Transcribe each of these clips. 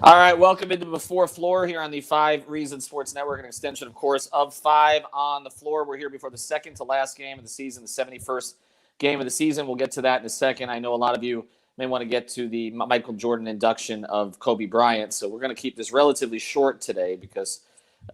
All right, welcome into the Fourth Floor here on the 5 Reasons Sports Network, an extension, of course, of 5 on the Floor. We're here before the second to last game of the season, the 71st game of the season. We'll get to that in a second. I know a lot of you may want to get to the Michael Jordan induction of Kobe Bryant, so we're going to keep this relatively short today because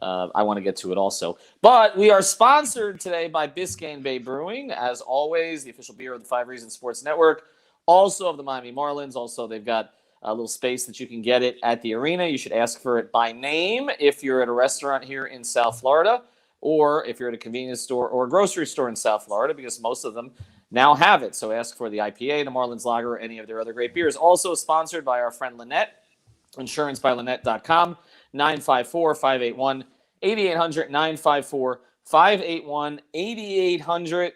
I want to get to it also. But we are sponsored today by Biscayne Bay Brewing, as always, the official beer of the 5 Reasons Sports Network, also of the Miami Marlins. Also, they've got a little space that you can get it at the arena. You should ask for it by name if you're at a restaurant here in South Florida, or if you're at a convenience store or a grocery store in South Florida, because most of them now have it. So ask for the IPA, the Marlins Lager, or any of their other great beers. Also sponsored by our friend Lynette, insurancebyLynette.com, 954-581-8800, 954-581-8800.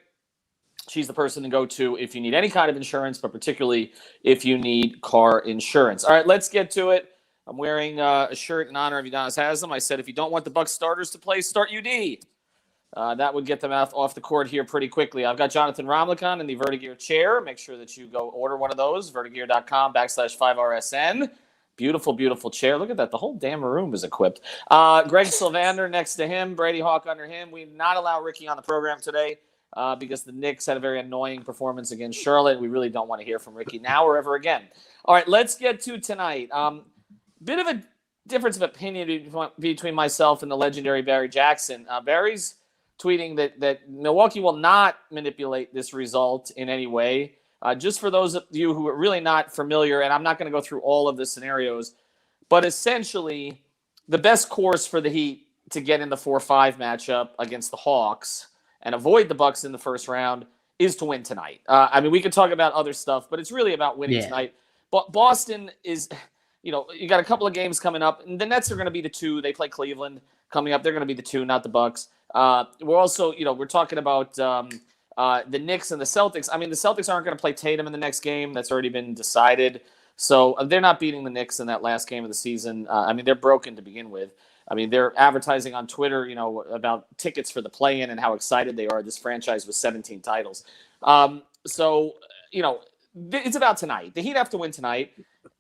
She's the person to go to if you need any kind of insurance, but particularly if you need car insurance. All right, let's get to it. I'm wearing a shirt in honor of Udonis Haslam. I said if you don't want the Bucs starters to play, start UD. That would get them off the court here pretty quickly. I've got Jonathan Romlicon in the Vertigear chair. Make sure that you go order one of those, vertigear.com/5RSN. Beautiful, beautiful chair. Look at that. The whole damn room is equipped. Greg Sylvander next to him, Brady Hawk under him. We did not allow Ricky on the program today. Because the Knicks had a very annoying performance against Charlotte. We really don't want to hear from Ricky now or ever again. All right, let's get to tonight. Bit of a difference of opinion between myself and the legendary Barry Jackson. Barry's tweeting that Milwaukee will not manipulate this result in any way. Just for those of you who are really not familiar, and I'm not going to go through all of the scenarios, but essentially the best course for the Heat to get in the 4-5 matchup against the Hawks and avoid the Bucks in the first round is to win tonight. I mean, we could talk about other stuff, but it's really about winning tonight. But Boston is, you got a couple of games coming up, and the Nets are going to be the 2. They play Cleveland coming up. They're going to be the 2, not the Bucks. We're also, we're talking about the Knicks and the Celtics. I mean, the Celtics aren't going to play Tatum in the next game. That's already been decided. So they're not beating the Knicks in that last game of the season. I mean, they're broken to begin with. I mean, they're advertising on Twitter, about tickets for the play-in and how excited they are. This franchise with 17 titles. It's about tonight. The Heat have to win tonight.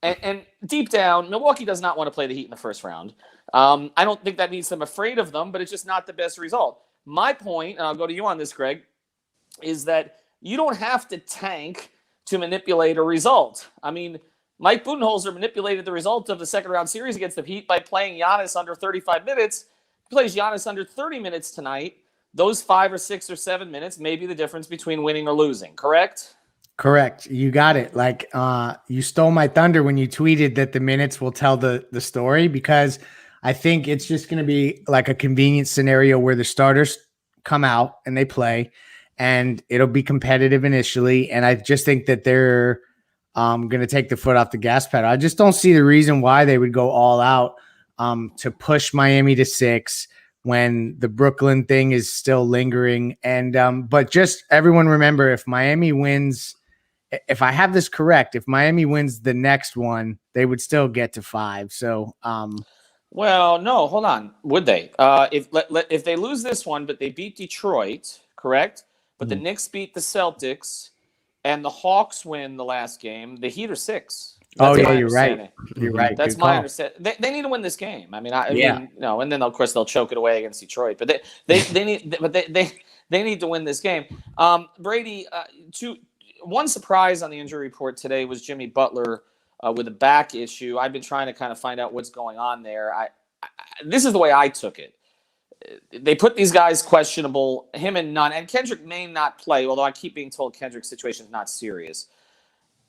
And deep down, Milwaukee does not want to play the Heat in the first round. I don't think that means I'm afraid of them, but it's just not the best result. My point, and I'll go to you on this, Greg, is that you don't have to tank to manipulate a result. I mean, Mike Budenholzer manipulated the result of the second-round series against the Heat by playing Giannis under 35 minutes. He plays Giannis under 30 minutes tonight. Those 5 or 6 or 7 minutes may be the difference between winning or losing, correct? Correct. You got it. Like, you stole my thunder when you tweeted that the minutes will tell the story, because I think it's just going to be like a convenient scenario where the starters come out and they play, and it'll be competitive initially. And I just think that they're going to take the foot off the gas pedal. I just don't see the reason why they would go all out to push Miami to 6 when the Brooklyn thing is still lingering. And but just everyone remember, if Miami wins, if I have this correct, if Miami wins the next one, they would still get to 5. So, well, no, hold on. Would they? If they lose this one, but they beat Detroit, correct? But the Knicks beat the Celtics, and the Hawks win the last game, the Heat are 6. You're right. You're right. That's my understanding. They need to win this game. I mean, and then of course they'll choke it away against Detroit. But they need to win this game. Brady, one surprise on the injury report today was Jimmy Butler with a back issue. I've been trying to kind of find out what's going on there. This is the way I took it. They put these guys questionable, him and Nunn, and Kendrick may not play, although I keep being told Kendrick's situation is not serious.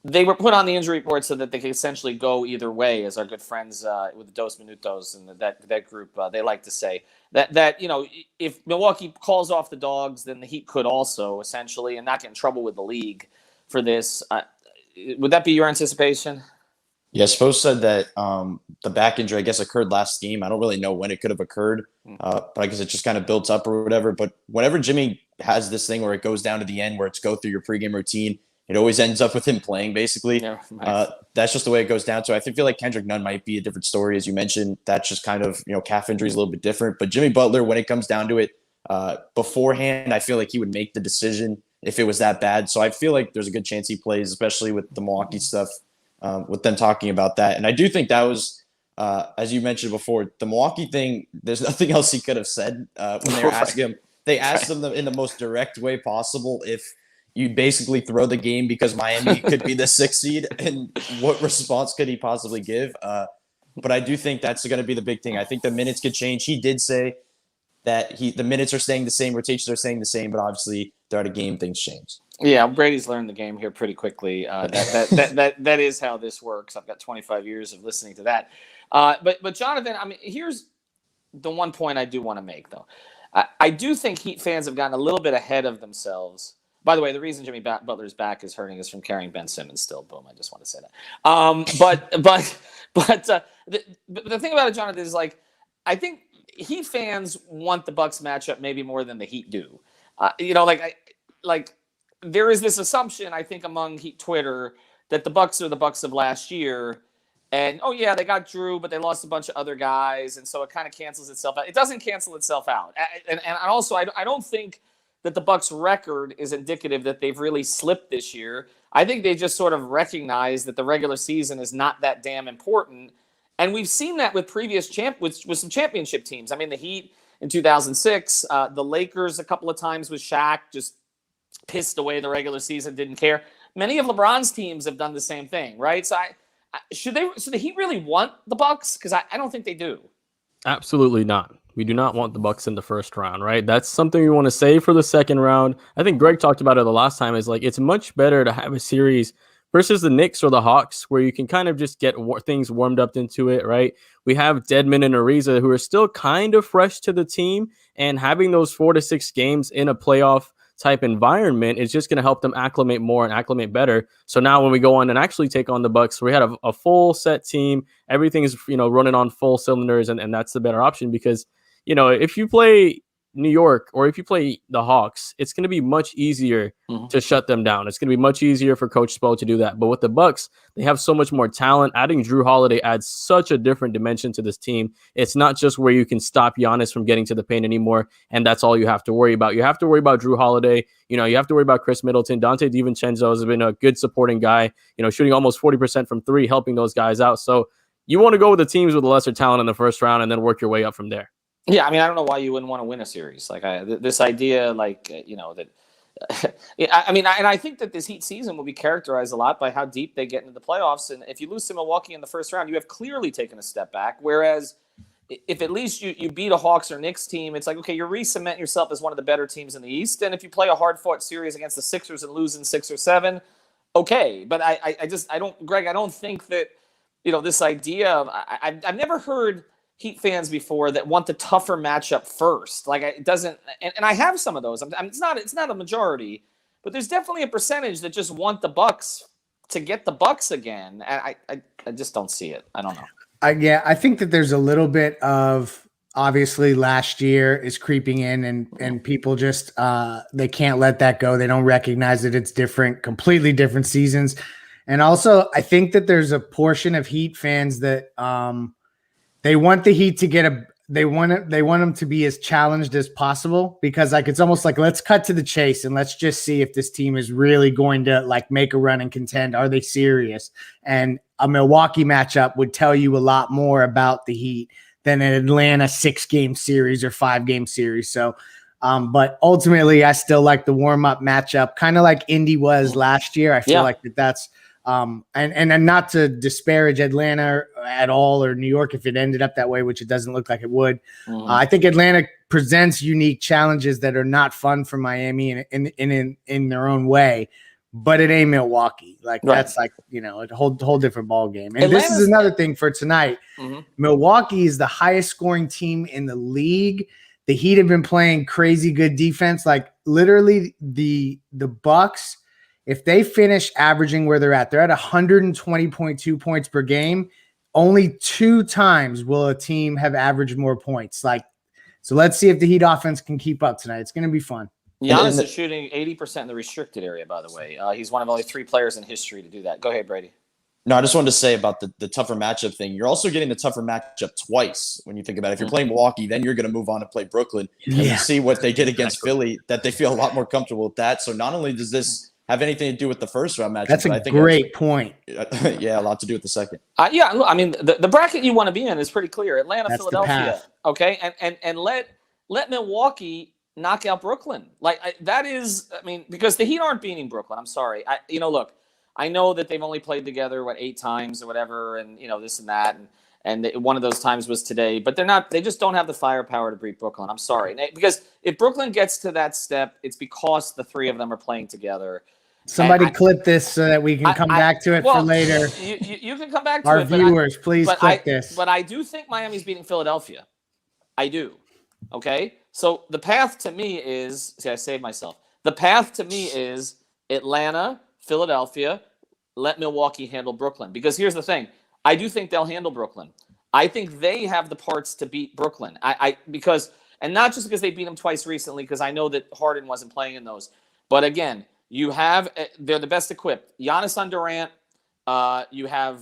They were put on the injury report so that they could essentially go either way, as our good friends with the Dos Minutos and that group, they like to say. That if Milwaukee calls off the Dogs, then the Heat could also, essentially, and not get in trouble with the league for this. Would that be your anticipation? Yeah, Spo said that the back injury, I guess, occurred last game. I don't really know when it could have occurred, but I guess it just kind of built up or whatever. But whenever Jimmy has this thing where it goes down to the end, where it's go through your pregame routine, it always ends up with him playing, basically. Yeah, nice. That's just the way it goes down. So I feel like Kendrick Nunn might be a different story. As you mentioned, that's just kind of, calf injury is a little bit different. But Jimmy Butler, when it comes down to it, beforehand, I feel like he would make the decision if it was that bad. So I feel like there's a good chance he plays, especially with the Milwaukee stuff, with them talking about that. And I do think that was as you mentioned before, the Milwaukee thing, there's nothing else he could have said when they were asking him. They asked him in the most direct way possible if you basically throw the game because Miami could be the 6th seed, and what response could he possibly give? But I do think that's going to be the big thing. I think the minutes could change. He did say that the minutes are staying the same, rotations are staying the same, but obviously throughout a game, things change. Yeah, Brady's learned the game here pretty quickly. That is how this works. I've got 25 years of listening to that. But Jonathan, I mean, here's the one point I do want to make, though. I do think Heat fans have gotten a little bit ahead of themselves. By the way, the reason Jimmy Butler's back is hurting is from carrying Ben Simmons still. Boom, I just want to say that. But the thing about it, Jonathan, is like, I think Heat fans want the Bucks matchup maybe more than the Heat do. There is this assumption, I think, among Heat Twitter that the Bucks are the Bucks of last year. And, oh, yeah, they got Drew, but they lost a bunch of other guys. And so it kind of cancels itself out. It doesn't cancel itself out. And also, I don't think that the Bucks' record is indicative that they've really slipped this year. I think they just sort of recognize that the regular season is not that damn important. And we've seen that with previous with some championship teams. I mean, the Heat in 2006, the Lakers a couple of times with Shaq just pissed away the regular season, didn't care. Many of LeBron's teams have done the same thing, right? So so the Heat really want the Bucks? Because I don't think they do. Absolutely not. We do not want the Bucks in the first round, right? That's something we want to save for the second round. I think Greg talked about it the last time. Is like it's much better to have a series versus the Knicks or the Hawks where you can kind of just get things warmed up into it, right? We have Dedmon and Ariza who are still kind of fresh to the team, and having those 4 to 6 games in a playoff type environment is just going to help them acclimate more and acclimate better. So now when we go on and actually take on the Bucks, we had a full set team. Everything is, running on full cylinders, and that's the better option because, if you play New York or if you play the Hawks, it's going to be much easier to shut them down. It's going to be much easier for Coach Spo to do that. But with the Bucks, they have so much more talent. Adding Drew Holiday adds such a different dimension to this team. It's not just where you can stop Giannis from getting to the paint anymore, and that's all you have to worry about. You have to worry about Drew Holiday. You have to worry about Chris Middleton. Dante DiVincenzo has been a good supporting guy, shooting almost 40% from 3, helping those guys out. So you want to go with the teams with the lesser talent in the first round and then work your way up from there. Yeah, I mean, I don't know why you wouldn't want to win a series. Like this idea, that. I think that this Heat season will be characterized a lot by how deep they get into the playoffs. And if you lose to Milwaukee in the first round, you have clearly taken a step back. Whereas if at least you beat a Hawks or Knicks team, it's like, okay, you're re-cementing yourself as one of the better teams in the East. And if you play a hard-fought series against the Sixers and lose in 6 or 7, okay. But I don't think that, this idea of I've never heard Heat fans before that want the tougher matchup first. Like it doesn't, and I have some of those. It's not a majority, but there's definitely a percentage that just want the Bucks to get the Bucks again. And I just don't see it. I don't know. I think that there's a little bit of obviously last year is creeping in, and people just they can't let that go. They don't recognize that it's different, completely different seasons. And also, I think that there's a portion of Heat fans that they want the Heat to they want them to be as challenged as possible because it's almost like let's cut to the chase and let's just see if this team is really going to make a run and contend. Are they serious? And a Milwaukee matchup would tell you a lot more about the Heat than an Atlanta 6-game series or 5-game series. So, but ultimately I still like the warm-up matchup, kind of like Indy was last year. I feel like that's and not to disparage Atlanta at all or New York if it ended up that way, which it doesn't look like it would. I think Atlanta presents unique challenges that are not fun for Miami in their own way, but it ain't Milwaukee. That's a whole different ball game. And this is another thing for tonight. Milwaukee is the highest scoring team in the league. The Heat have been playing crazy good defense. Literally the Bucks, if they finish averaging where they're at 120.2 points per game. Only 2 times will a team have averaged more points. So let's see if the Heat offense can keep up tonight. It's going to be fun. Giannis is shooting 80% in the restricted area, by the way. He's one of only 3 players in history to do that. Go ahead, Brady. No, I just wanted to say about the tougher matchup thing. You're also getting the tougher matchup twice when you think about it. If you're playing Milwaukee, then you're going to move on to play Brooklyn. And you see what they did against Philly, that they feel a lot more comfortable with that. So not only does this have anything to do with the first round matchup. That's but a I think great point. yeah, a lot to do with the second. Yeah, look, I mean, the bracket you want to be in is pretty clear. Atlanta, That's the Philadelphia, path. okay, and let Milwaukee knock out Brooklyn. That is, I mean, because the Heat aren't beating Brooklyn. I'm sorry. Look, I know that they've only played together 8 times or whatever, and this and that, and one of those times was today. But they're not. They just don't have the firepower to beat Brooklyn. I'm sorry, because if Brooklyn gets to that step, it's because the 3 of them are playing together. Somebody clip this so that we can come back to it for later. You can come back to Our it. viewers, please clip this. But I do think Miami's beating Philadelphia. I do. Okay? So the path to me is, I saved myself. The path to me is Atlanta, Philadelphia, let Milwaukee handle Brooklyn. Because here's the thing. I do think they'll handle Brooklyn. I think they have the parts to beat Brooklyn. And not just because they beat them twice recently, because I know that Harden wasn't playing in those. But again, they're the best equipped. Giannis on Durant. You have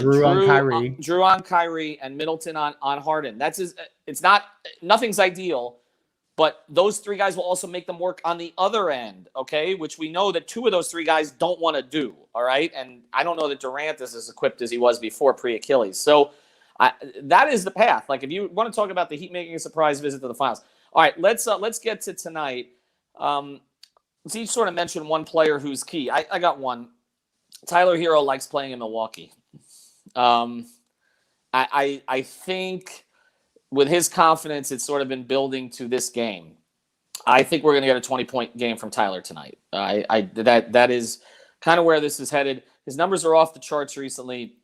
Drew on Kyrie. Drew on Kyrie, and Middleton on Harden. Nothing's ideal, but those 3 guys will also make them work on the other end, okay? Which we know that 2 of those 3 guys don't want to do, all right? And I don't know that Durant is as equipped as he was before pre-Achilles. So that is the path. Like, if you want to talk about the Heat making a surprise visit to the finals. All right, let's get to tonight. Let's each sort of mention one player who's key. I got one. Tyler Hero likes playing in Milwaukee. I think with his confidence, it's sort of been building to this game. I think we're going to get a 20-point game from Tyler tonight. That is kind of where this is headed. His numbers are off the charts recently.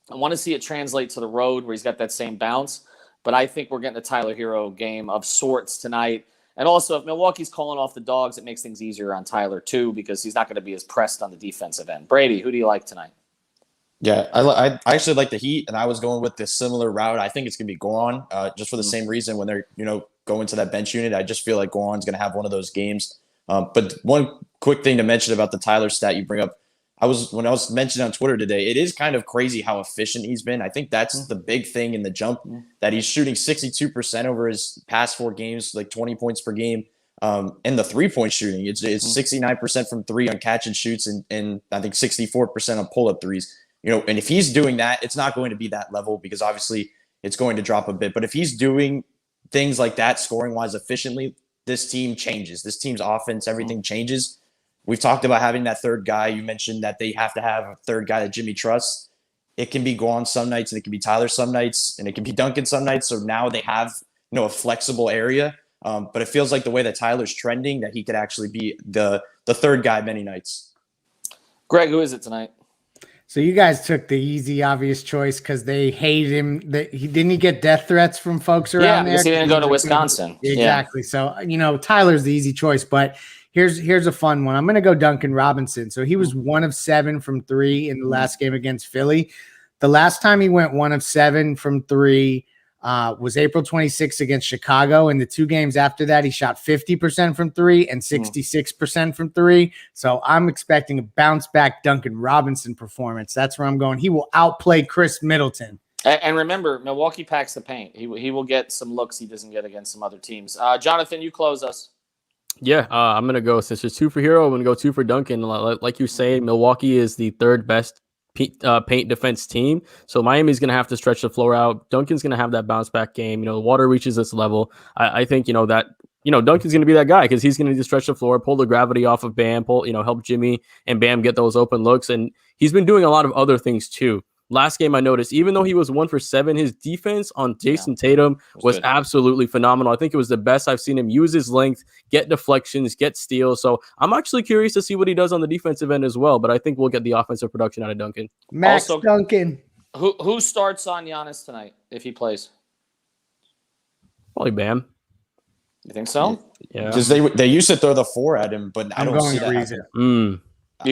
I want to see it translate to the road where he's got that same bounce. But I think we're getting a Tyler Hero game of sorts tonight. And also, if Milwaukee's calling off the dogs, it makes things easier on Tyler, too, because he's not going to be as pressed on the defensive end. Brady, who do you like tonight? Yeah, I actually like the Heat, and I was going with this similar route. I think it's going to be Goran, just for the same reason when they're, going to that bench unit. I just feel like Goran's going to have one of those games. But one quick thing to mention about the Tyler stat you bring up, when I was mentioning on Twitter today, it is kind of crazy how efficient he's been. I think that's the big thing in the jump, that he's shooting 62% over his past 4 games, like 20 points per game. And the 3-point shooting, it's 69% from 3 on catch and shoots, and I think 64% on pull-up threes. And if he's doing that, it's not going to be that level, because obviously it's going to drop a bit. But if he's doing things like that, scoring-wise efficiently, this team changes. This team's offense, everything changes. We've talked about having that third guy. You mentioned that they have to have a third guy that Jimmy trusts. It can be Goran some nights, and it can be Tyler some nights, and it can be Duncan some nights. So now they have, a flexible area. But it feels like the way that Tyler's trending, that he could actually be the third guy many nights. Greg, who is it tonight? So you guys took the easy, obvious choice because they hate him. Didn't he get death threats from folks around there? Yeah, because he didn't go to Wisconsin. Exactly. So, Tyler's the easy choice, but here's a fun one. I'm going to go Duncan Robinson. So he was 1 of 7 from 3 in the last game against Philly. The last time he went 1 of 7 from 3 was April 26th against Chicago. And the 2 games after that, he shot 50% from 3 and 66% from 3. So I'm expecting a bounce back Duncan Robinson performance. That's where I'm going. He will outplay Chris Middleton. And remember, Milwaukee packs the paint. He will get some looks he doesn't get against some other teams. Jonathan, you close us. Yeah, I'm going to go, since there's 2 for Hero, I'm going to go 2 for Duncan. Like you say, Milwaukee is the 3rd best paint defense team. So Miami's going to have to stretch the floor out. Duncan's going to have that bounce back game. The water reaches this level. I think, that, Duncan's going to be that guy, because he's going to stretch the floor, pull the gravity off of Bam, help Jimmy and Bam get those open looks. And he's been doing a lot of other things too. Last game, I noticed, even though he was 1 for 7, his defense on Jason Tatum was absolutely phenomenal. I think it was the best I've seen him use his length, get deflections, get steals. So I'm actually curious to see what he does on the defensive end as well. But I think we'll get the offensive production out of Duncan. Max Duncan. Who starts on Giannis tonight if he plays? Probably Bam. You think so? Yeah. Because they used to throw the 4 at him, but I don't see that. You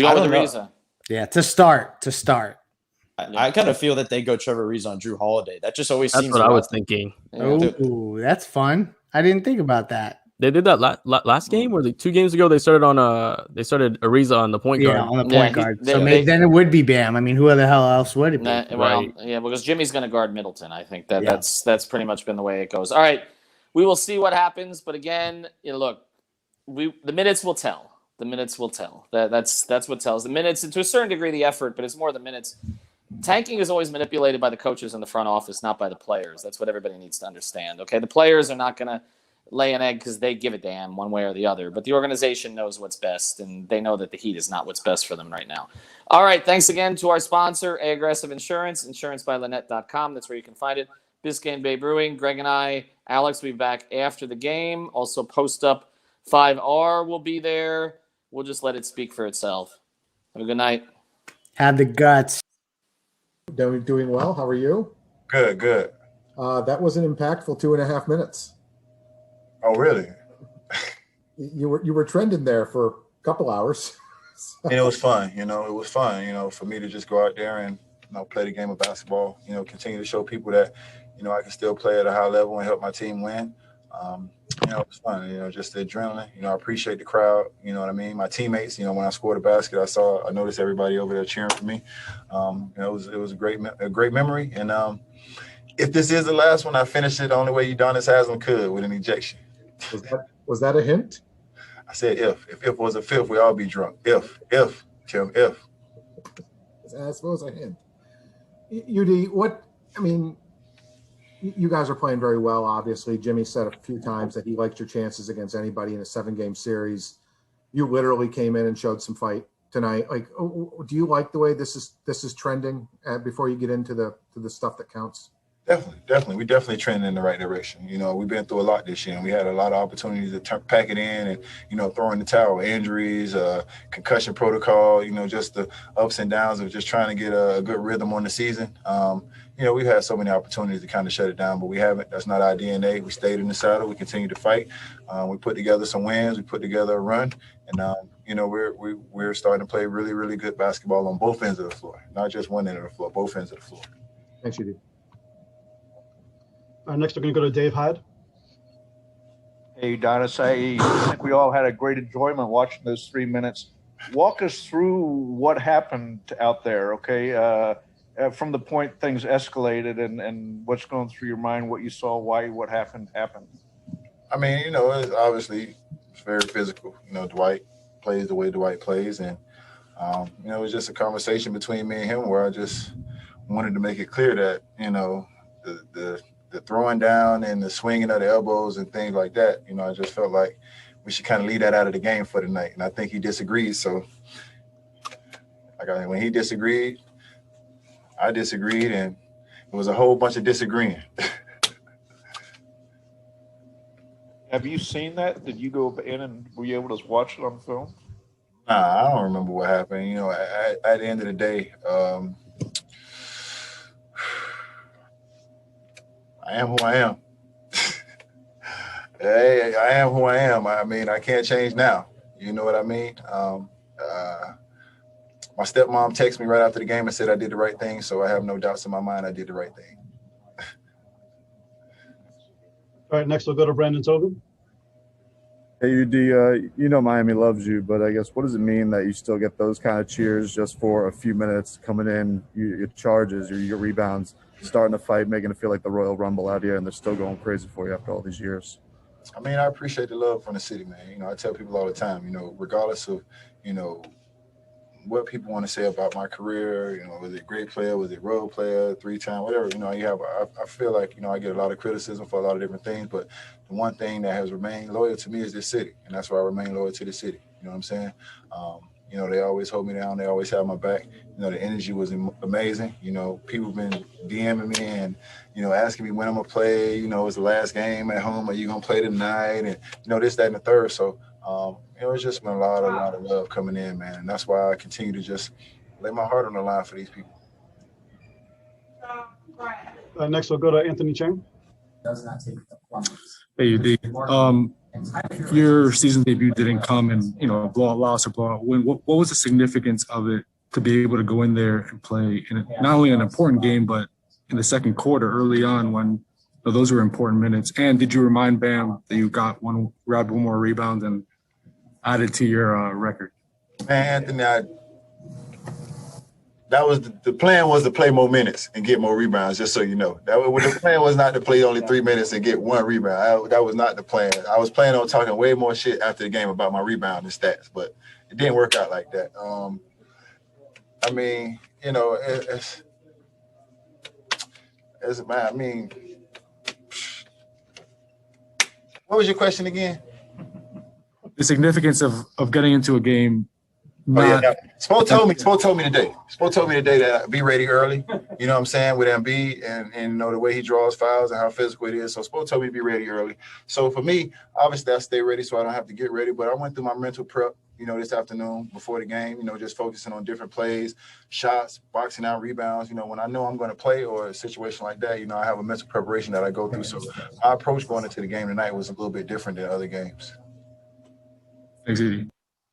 go with Ariza? Yeah, to start. I kind of feel that they go Trevor Ariza on Drew Holiday. That just always seems. That's what I was thinking. Oh, that's fun. I didn't think about that. They did that last game, or 2 games ago. They started Ariza on the point guard. Yeah, on the point guard. So then it would be Bam. I mean, who the hell else would it be? Well, yeah, because Jimmy's going to guard Middleton. I think that's pretty much been the way it goes. All right, we will see what happens. But again, look, the minutes will tell. The minutes will tell. That's what tells. The minutes, and to a certain degree, the effort, but it's more the minutes. Tanking is always manipulated by the coaches in the front office, not by the players. That's what everybody needs to understand. Okay, the players are not going to lay an egg because they give a damn one way or the other, but the organization knows what's best, and they know that the Heat is not what's best for them right now. All right, thanks again to our sponsor, Aggressive Insurance, insurancebyLynette.com. That's where you can find it. Biscayne Bay Brewing. Greg and Alex will be back after the game. Also, Post Up 5R will be there. We'll just let it speak for itself. Have a good night. Have the guts. Doing well. How are you? Good. That was an impactful 2.5 minutes. Oh, really? You were trending there for a couple hours. And it was fun. It was fun. For me to just go out there and play the game of basketball. Continue to show people that I can still play at a high level and help my team win. It was fun. Just the adrenaline. I appreciate the crowd. You know what I mean? My teammates. When I scored a basket, I noticed everybody over there cheering for me. It was a great memory. And if this is the last one, I finished it the only you Udonis Haslam could, with an ejection. Was that a hint? I said if it was a fifth, we all be drunk. If Tim, if. I suppose a hint. You guys are playing very well, obviously. Jimmy said a few times that he liked your chances against anybody in a 7-game series. You literally came in and showed some fight tonight. Do you like the way this is trending before you get into the stuff that counts? Definitely. We definitely trending in the right direction. We've been through a lot this year, and we had a lot of opportunities to pack it in and, throw in the towel. Injuries, concussion protocol, just the ups and downs of just trying to get a good rhythm on the season. We've had so many opportunities to kind of shut it down, but we haven't. That's not our DNA. We stayed in the saddle. We continue to fight. We put together some wins. We put together a run, and we're starting to play really, really good basketball on both ends of the floor, not just one end of the floor, both ends of the floor. Thanks, UD. Next, we're going to go to Dave Hyde. Hey, Udonis, I think we all had a great enjoyment watching those 3 minutes. Walk us through what happened out there, okay? From the point things escalated and what's going through your mind, what you saw, why, what happened. It's obviously very physical. Dwight plays the way Dwight plays. And, it was just a conversation between me and him where I just wanted to make it clear that, the throwing down and the swinging of the elbows and things like that, I just felt like we should kind of leave that out of the game for the night. And I think he disagreed. So when he disagreed, I disagreed, and it was a whole bunch of disagreeing. Have you seen that? Did you go in and were you able to watch it on film? Nah, I don't remember what happened. At the end of the day, I am who I am. Hey, I am who I am. I can't change now. You know what I mean? My stepmom texted me right after the game and said I did the right thing, so I have no doubts in my mind I did the right thing. All right, next we'll go to Brandon Tobin. Hey, UD, Miami loves you, but I guess what does it mean that you still get those kind of cheers just for a few minutes coming in, your charges, your rebounds, starting to fight, making it feel like the Royal Rumble out here, and they're still going crazy for you after all these years? I appreciate the love from the city, man. I tell people all the time, regardless of, what people want to say about my career, was it great player, was it role player, 3-time, whatever, I feel like, I get a lot of criticism for a lot of different things, but the one thing that has remained loyal to me is this city, and that's why I remain loyal to the city. You know what I'm saying? They always hold me down. They always have my back. The energy was amazing. People been DMing me and, asking me when I'm going to play. It's the last game at home. Are you going to play tonight? And, this, that, and the third. So, it's just been a lot of love coming in, man. And that's why I continue to just lay my heart on the line for these people. Next, we'll go to Anthony Chang. Does not take the Hey, UD. Your season debut didn't come in, a blowout loss or blowout win. What was the significance of it to be able to go in there and play in not only an important game, but in the second quarter early on when those were important minutes? And did you remind Bam that you grabbed one more rebound and added to your record? Man, Anthony, that was the plan was to play more minutes and get more rebounds, just so you know. The plan was not to play only 3 minutes and get one rebound. That was not the plan. I was planning on talking way more shit after the game about my rebound and stats, but it didn't work out like that. I mean, you know, man, I mean, what was your question again? The significance of getting into a game. Spo told me today. Spo told me today that be ready early. You know what I'm saying, with Embiid and you know the way he draws fouls and how physical it is. So Spo told me to be ready early. So for me, obviously I stay ready so I don't have to get ready. But I went through my mental prep, you know, this afternoon before the game. You know, just focusing on different plays, shots, boxing out, rebounds. You know, when I know I'm going to play or a situation like that, you know, I have a mental preparation that I go through. So my approach going into the game tonight was a little bit different than other games. Thanks, Edie.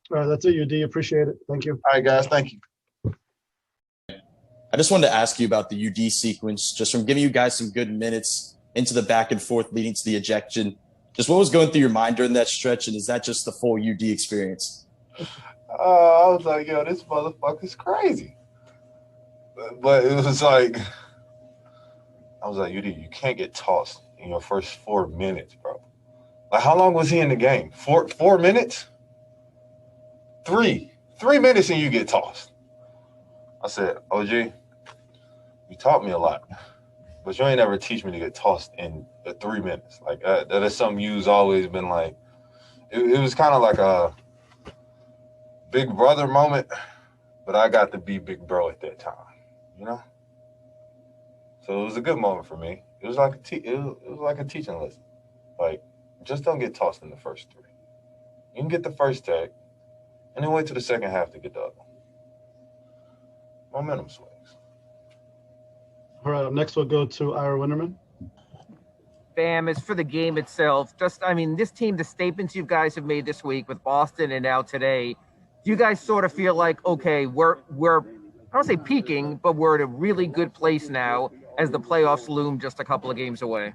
All right, that's it, UD. Appreciate it. Thank you. All right, guys. Thank you. I just wanted to ask you about the UD sequence, just from giving you guys some good minutes into the back and forth leading to the ejection. Just what was going through your mind during that stretch, and is that just the full UD experience? I was like, yo, this motherfucker's crazy. But it was like, I was like, UD, you can't get tossed in your first 4 minutes, bro. Like, how long was he in the game? 4 minutes? 3 minutes and you get tossed. I said, OG, you taught me a lot, but you ain't ever teach me to get tossed in the 3 minutes. Like that is something you've always been like. It was kind of like a big brother moment, but I got to be big bro at that time, you know. So it was a good moment for me. It was like it was like a teaching lesson. Like, just don't get tossed in the first 3. You can get the first tag, and then wait till the second half to get the other one. Momentum swings. All right, up next we'll go to Ira Winterman. Bam, as for the game itself, I mean, this team, the statements you guys have made this week with Boston and now today, do you guys sort of feel like, okay, we're I don't say peaking, but we're at a really good place now as the playoffs loom just a couple of games away?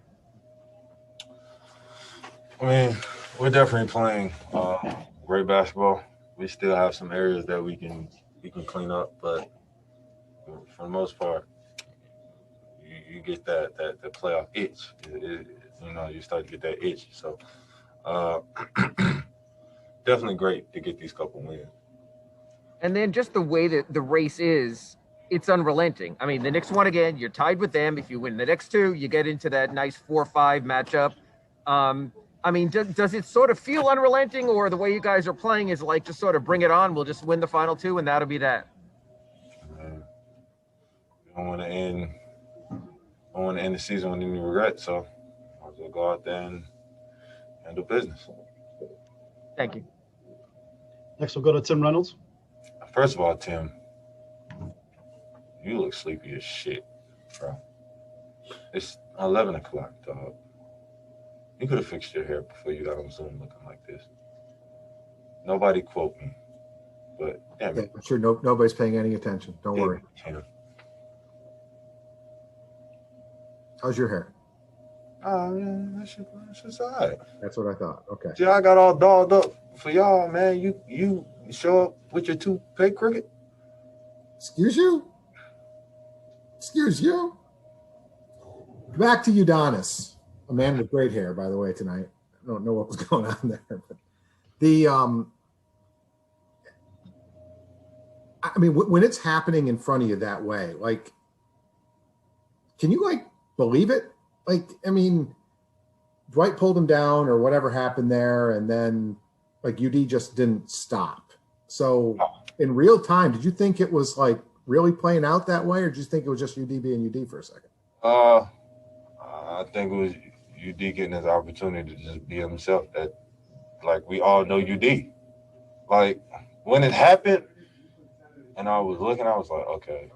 I mean, we're definitely playing great basketball. We still have some areas that we can clean up, but for the most part, you get that playoff itch. You know, you start to get that itch. So definitely great to get these couple wins. And then just the way that the race is, it's unrelenting. I mean, the Knicks won again. You're tied with them. If you win the next 2, you get into that nice 4-5 matchup. I mean, does it sort of feel unrelenting, or the way you guys are playing is like just sort of bring it on? We'll just win the final 2, and that'll be that. I don't want to end the season with any regret, so I'll just go out there and handle business. Thank you. Next we'll go to Tim Reynolds. First of all, Tim, you look sleepy as shit, bro. It's 11 o'clock, dog. You could have fixed your hair before you got on Zoom looking like this. Nobody quote me, but damn it. I'm sure nobody's paying any attention. Don't worry. Tim. How's your hair? Oh, yeah, that's just all right. That's what I thought. Okay. See, I got all dolled up for y'all, man. You show up with your toupee crooked? Excuse you? Excuse you? Back to Udonis, a man with great hair, by the way, tonight. I don't know what was going on there. But I mean, when it's happening in front of you that way, like, can you, like, believe it? Like, I mean, Dwight pulled him down or whatever happened there, and then, like, UD just didn't stop. So in real time, did you think it was, like, really playing out that way, or did you think it was just UD being UD for a second? I think it was UD getting his opportunity to just be himself. That, like, we all know UD. Like, when it happened, and I was looking, I was like, okay,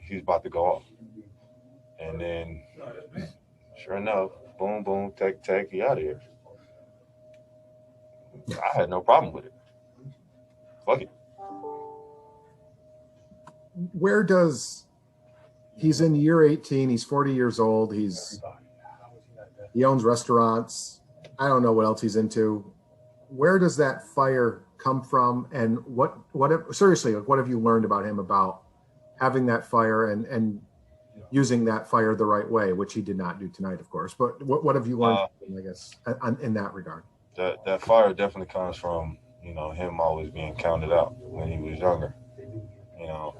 he's about to go off. And then, sure enough, boom, boom, tech, he out of here. I had no problem with it. Fuck it. Where does he's in year 18? He's 40 years old. He owns restaurants. I don't know what else he's into. Where does that fire come from? And what seriously, what have you learned about him, about having that fire and using that fire the right way, which he did not do tonight, of course. But what have you learned, I guess, in that regard? That fire definitely comes from you know, him always being counted out when he was younger. You know,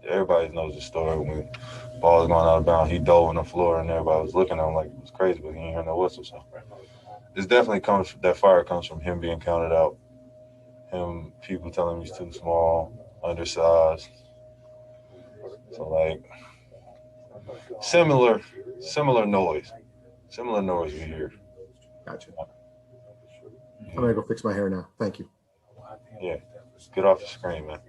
everybody knows the story when ball was going out of bounds. He dove on the floor and everybody was looking at him like it was crazy, but he didn't hear no whistle. So it's definitely that fire comes from him being counted out. Him, people telling him he's too small, undersized. So like similar noise we hear. Gotcha. I'm gonna go fix my hair now. Thank you. Yeah, get off the screen, man.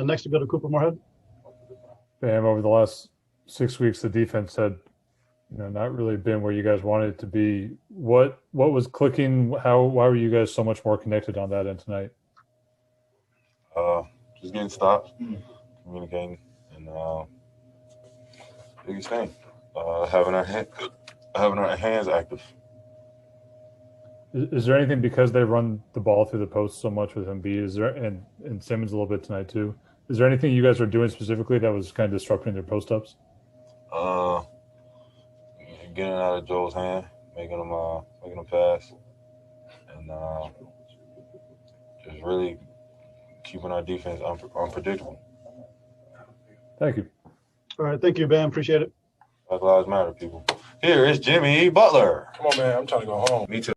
Next, we go to Cooper Moorhead. Bam, over the last 6 weeks, the defense had, not really been where you guys wanted it to be. What was clicking? Why were you guys so much more connected on that end tonight? Just getting stops, communicating, and biggest thing, having our hands active. Is there anything, because they run the ball through the post so much with Embiid, is there, and Simmons a little bit tonight too, is there anything you guys are doing specifically that was kind of disrupting their post ups? Getting out of Joel's hand, making him pass, and just really keeping our defense unpredictable. Thank you. All right, thank you, Bam. Appreciate it. Black Lives Matter, people. Here is Jimmy Butler. Come on, man. I'm trying to go home. Me too.